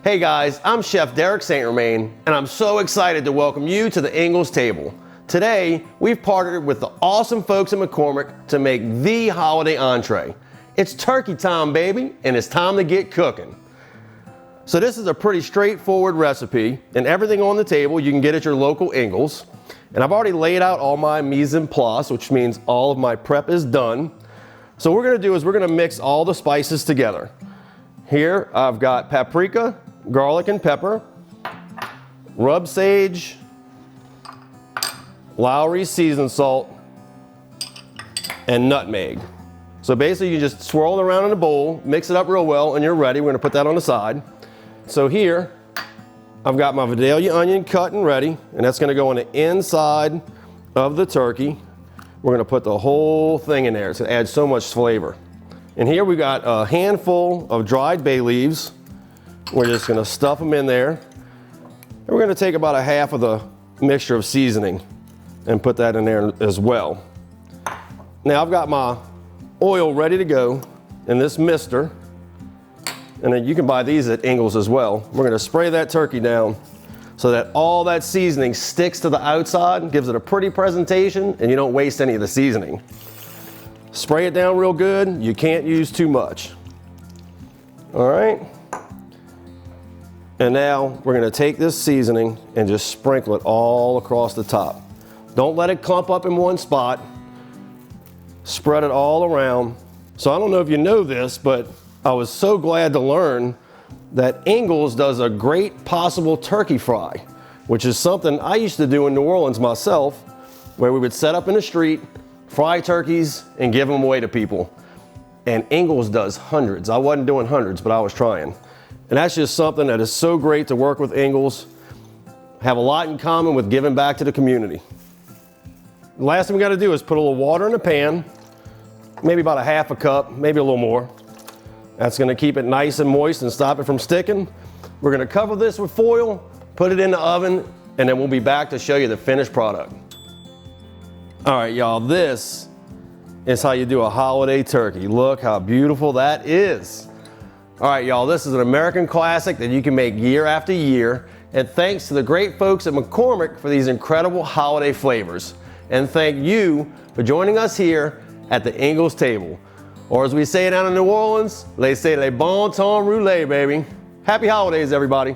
Hey guys, I'm Chef Derek St. Romain, and I'm so excited to welcome you to the Ingles table. Today, we've partnered with the awesome folks at McCormick to make the holiday entree. It's turkey time, baby, and it's time to get cooking. So this is a pretty straightforward recipe, and everything on the table you can get at your local Ingles. And I've already laid out all my mise en place, which means all of my prep is done. So what we're gonna do is we're gonna mix all the spices together. Here, I've got paprika, garlic and pepper, rub sage, Lawry seasoned salt, and nutmeg. So basically you just swirl it around in a bowl, mix it up real well, and you're ready. We're gonna put that on the side. So here, I've got my Vidalia onion cut and ready, and that's gonna go on the inside of the turkey. We're gonna put the whole thing in there. It's gonna add so much flavor. And here we got a handful of dried bay leaves. We're just gonna stuff them in there. And we're gonna take about a half of the mixture of seasoning and put that in there as well. Now I've got my oil ready to go in this mister. And then you can buy these at Ingles as well. We're gonna spray that turkey down so that all that seasoning sticks to the outside, gives it a pretty presentation, and you don't waste any of the seasoning. Spray it down real good. You can't use too much. All right. And now we're gonna take this seasoning and just sprinkle it all across the top. Don't let it clump up in one spot. Spread it all around. So I don't know if you know this, but I was so glad to learn that Ingles does a great possible turkey fry, which is something I used to do in New Orleans myself, where we would set up in the street, fry turkeys, and give them away to people. And Ingles does hundreds. I wasn't doing hundreds, but I was trying. And that's just something that is so great to work with Ingles. Have a lot in common with giving back to the community. The last thing we gotta do is put a little water in the pan, maybe about a half a cup, maybe a little more. That's gonna keep it nice and moist and stop it from sticking. We're gonna cover this with foil, put it in the oven, and then we'll be back to show you the finished product. All right, y'all, this is how you do a holiday turkey. Look how beautiful that is. All right, y'all, this is an American classic that you can make year after year. And thanks to the great folks at McCormick for these incredible holiday flavors. And thank you for joining us here at the Ingles table. Or as we say down in New Orleans, they say le bon temps roulé, baby. Happy holidays, everybody.